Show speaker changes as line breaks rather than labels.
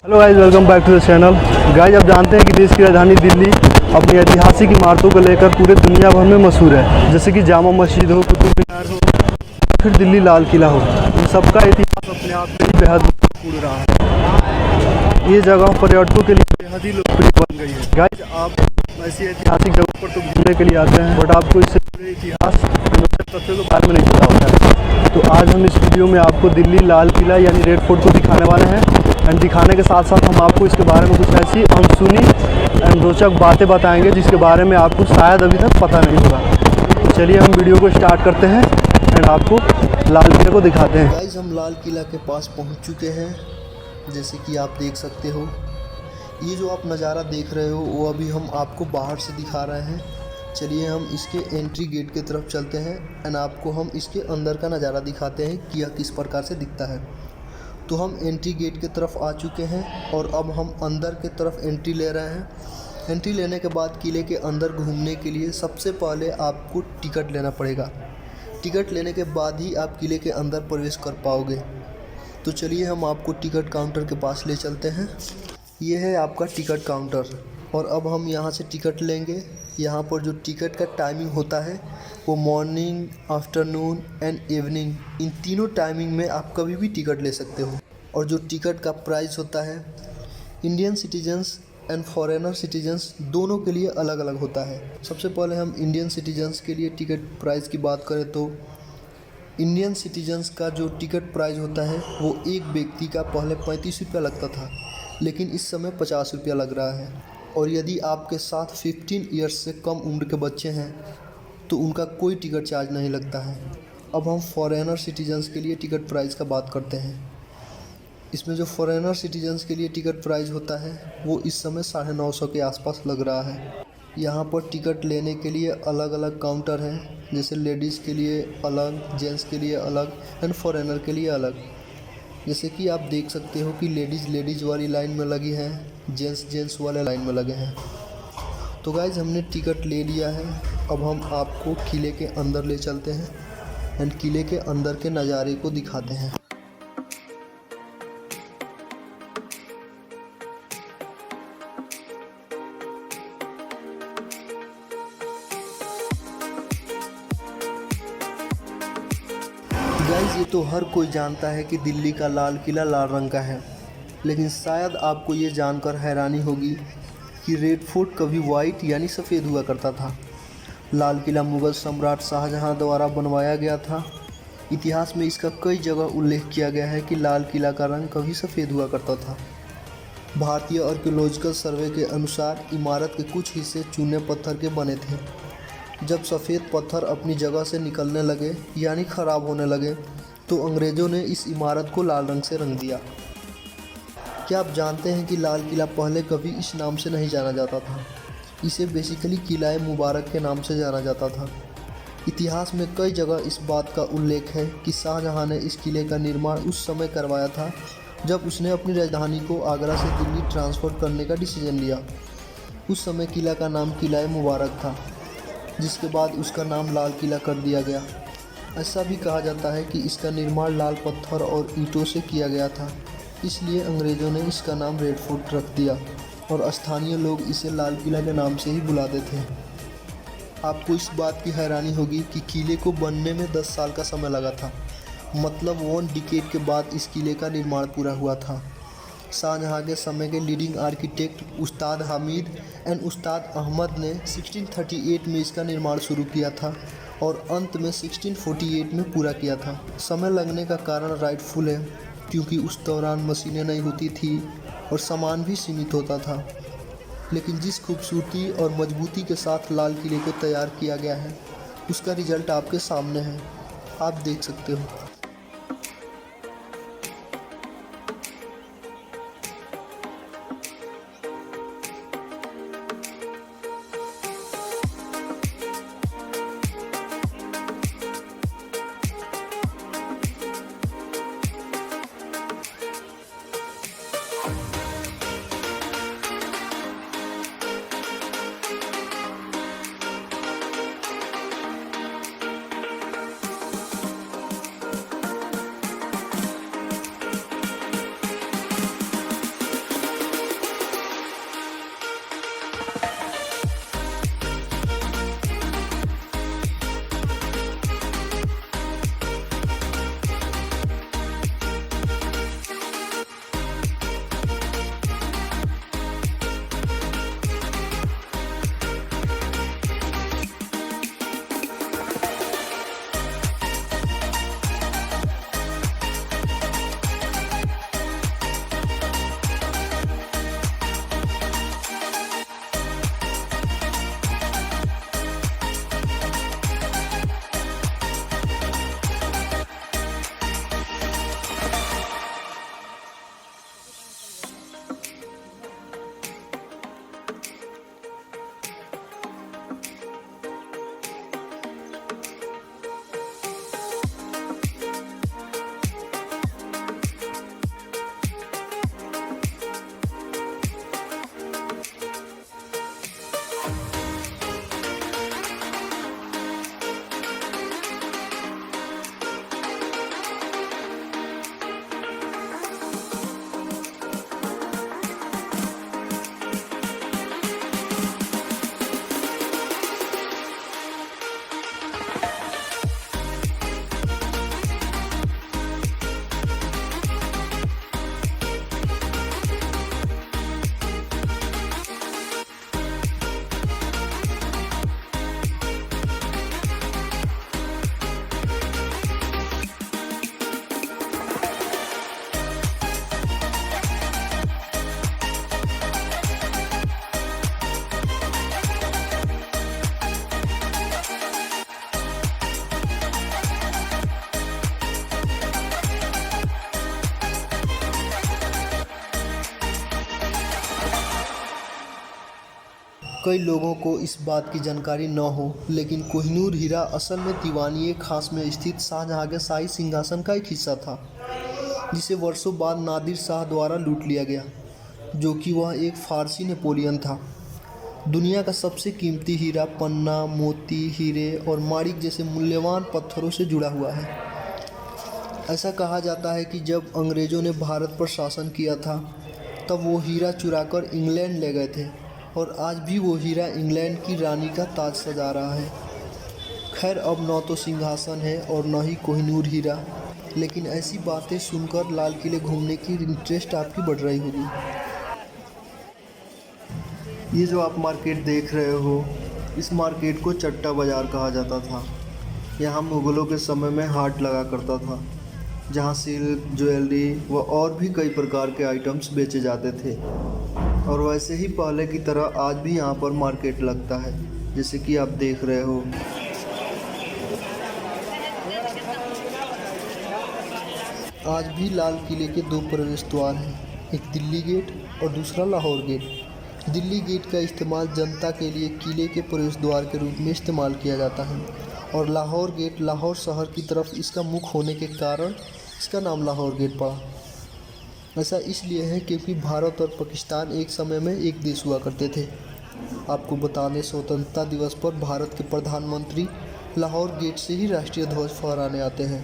Hello guys, welcome back to the channel. Guys, आप जानते हैं कि देश की राजधानी दिल्ली अपनी ऐतिहासिक इमारतों को लेकर पूरे दुनिया भर में मशहूर है। जैसे कि जामा मस्जिद हो, कुतुब मीनार हो, फिर दिल्ली लाल किला हो, इन सबका इतिहास अपने आप में ही बेहद महत्वपूर्ण रहा है। ये जगह पर्यटकों के लिए बेहद ही लोकप्रिय बन गई है। गाइज, आप ऐसी ऐतिहासिक जगहों पर तो घूमने के लिए आते हैं, बट आपको इससे पूरे इतिहास तथ्यों के बारे में नहीं पता होता है। तो आज हम इस वीडियो में आपको दिल्ली लाल किला यानी रेड फोर्ट को दिखाने वाले हैं। एंड दिखाने के साथ साथ हम आपको इसके बारे में कुछ ऐसी अनसुनी एंड रोचक बातें बताएंगे जिसके बारे में आपको शायद अभी तक पता नहीं होगा। तो चलिए हम वीडियो को स्टार्ट करते हैं एंड आपको लाल किले को दिखाते हैं।
गाइस, हम लाल किला के पास पहुंच चुके हैं। जैसे कि आप देख सकते हो, ये जो आप नज़ारा देख रहे हो वो अभी हम आपको बाहर से दिखा रहे हैं। चलिए हम इसके एंट्री गेट की तरफ चलते हैं एंड आपको हम इसके अंदर का नज़ारा दिखाते हैं कि यह किस प्रकार से दिखता है। तो हम एंट्री गेट की तरफ आ चुके हैं और अब हम अंदर की तरफ एंट्री ले रहे हैं। एंट्री लेने के बाद किले के अंदर घूमने के लिए सबसे पहले आपको टिकट लेना पड़ेगा। टिकट लेने के बाद ही आप किले के अंदर प्रवेश कर पाओगे। तो चलिए हम आपको टिकट काउंटर के पास ले चलते हैं। ये है आपका टिकट काउंटर और अब हम यहाँ से टिकट लेंगे। यहाँ पर जो टिकट का टाइमिंग होता है वो मॉर्निंग, आफ्टरनून एंड इवनिंग, इन तीनों टाइमिंग में आप कभी भी टिकट ले सकते हो। और जो टिकट का प्राइस होता है Indian citizens and foreigner citizens दोनों के लिए अलग अलग होता है। सबसे पहले हम इंडियन सिटीजन्स के लिए टिकट प्राइस की बात करें तो इंडियन सिटीजन्स का जो टिकट प्राइस होता है वो एक व्यक्ति का पहले 35 रुपया लगता था, लेकिन इस समय 50 रुपया लग रहा है। और यदि आपके साथ 15 ईयर्स से कम उम्र के बच्चे हैं तो उनका कोई टिकट चार्ज नहीं लगता है। अब हम फॉरेनर सिटीजन्स के लिए टिकट प्राइस का बात करते हैं। इसमें जो फॉरेनर सिटीजन्स के लिए टिकट प्राइस होता है वो इस समय 950 के आसपास लग रहा है। यहाँ पर टिकट लेने के लिए अलग अलग काउंटर हैं, जैसे लेडीज़ के लिए अलग, जेंट्स के लिए अलग एंड फॉरेनर के लिए अलग। जैसे कि आप देख सकते हो कि लेडीज़ वाली लाइन में लगी हैं, जेंट्स वाले लाइन में लगे हैं। तो गाइज, हमने टिकट ले लिया है। अब हम आपको किले के अंदर ले चलते हैं एंड किले के अंदर के नज़ारे को दिखाते हैं। गाइज, ये तो हर कोई जानता है कि दिल्ली का लाल किला लाल रंग का है, लेकिन शायद आपको ये जानकर हैरानी होगी कि रेड फोर्ट कभी वाइट यानी सफ़ेद हुआ करता था। लाल किला मुग़ल सम्राट शाहजहां द्वारा बनवाया गया था। इतिहास में इसका कई जगह उल्लेख किया गया है कि लाल किला का रंग कभी सफ़ेद हुआ करता था। भारतीय आर्कियोलॉजिकल सर्वे के अनुसार इमारत के कुछ हिस्से चूने पत्थर के बने थे। जब सफ़ेद पत्थर अपनी जगह से निकलने लगे यानी ख़राब होने लगे तो अंग्रेज़ों ने इस इमारत को लाल रंग से रंग दिया। क्या आप जानते हैं कि लाल किला पहले कभी इस नाम से नहीं जाना जाता था? इसे बेसिकली किला मुबारक के नाम से जाना जाता था। इतिहास में कई जगह इस बात का उल्लेख है कि शाहजहां ने इस किले का निर्माण उस समय करवाया था जब उसने अपनी राजधानी को आगरा से दिल्ली ट्रांसफ़र करने का डिसीजन लिया। उस समय किला का नाम किला मुबारक था, जिसके बाद उसका नाम लाल किला कर दिया गया। ऐसा भी कहा जाता है कि इसका निर्माण लाल पत्थर और ईंटों से किया गया था, इसलिए अंग्रेज़ों ने इसका नाम रेड फोर्ट रख दिया और स्थानीय लोग इसे लाल किला के नाम से ही बुलाते थे। आपको इस बात की हैरानी होगी कि किले को बनने में 10 साल का समय लगा था, मतलब 1 डिकेड के बाद इस किले का निर्माण पूरा हुआ था। शाहजहां के समय के leading architect Ustad Hamid and उस्ताद अहमद ने 1638 में इसका निर्माण शुरू किया था और अंत में 1648 में पूरा किया था। समय लगने का कारण राइटफुल है क्योंकि उस दौरान मशीनें नहीं होती थी और सामान भी सीमित होता था। लेकिन जिस खूबसूरती और मजबूती के साथ लाल किले को तैयार किया गया है उसका रिजल्ट आपके सामने है, आप देख सकते हो। कई लोगों को इस बात की जानकारी न हो, लेकिन कोहिनूर हीरा असल में दीवानी खास में स्थित शाहजहाँ के शाही सिंहासन का एक हिस्सा था, जिसे वर्षों बाद नादिर शाह द्वारा लूट लिया गया, जो कि वह एक फ़ारसी नेपोलियन था। दुनिया का सबसे कीमती हीरा पन्ना, मोती, हीरे और माणिक जैसे मूल्यवान पत्थरों से जुड़ा हुआ है। ऐसा कहा जाता है कि जब अंग्रेज़ों ने भारत पर शासन किया था, तब वो हीरा चुराकर इंग्लैंड ले गए थे और आज भी वो हीरा इंग्लैंड की रानी का ताज सजा रहा है। खैर, अब न तो सिंहासन है और न ही कोहिनूर हीरा, लेकिन ऐसी बातें सुनकर लाल किले घूमने की इंटरेस्ट आपकी बढ़ रही होगी। ये जो आप मार्केट देख रहे हो, इस मार्केट को चट्टा बाज़ार कहा जाता था। यहाँ मुग़लों के समय में हाट लगा करता था, जहाँ सिल्क, ज्वेलरी व और भी कई प्रकार के आइटम्स बेचे जाते थे। और वैसे ही पहले की तरह आज भी यहाँ पर मार्केट लगता है, जैसे कि आप देख रहे हो। आज भी लाल किले के दो प्रवेश द्वार हैं, एक दिल्ली गेट और दूसरा लाहौर गेट। दिल्ली गेट का इस्तेमाल जनता के लिए किले के प्रवेश द्वार के रूप में इस्तेमाल किया जाता है, और लाहौर गेट लाहौर शहर की तरफ इसका मुख होने के कारण इसका नाम लाहौर गेट पड़ा। ऐसा इसलिए है क्योंकि भारत और पाकिस्तान एक समय में एक देश हुआ करते थे। आपको बता दें, स्वतंत्रता दिवस पर भारत के प्रधानमंत्री लाहौर गेट से ही राष्ट्रीय ध्वज फहराने आते हैं।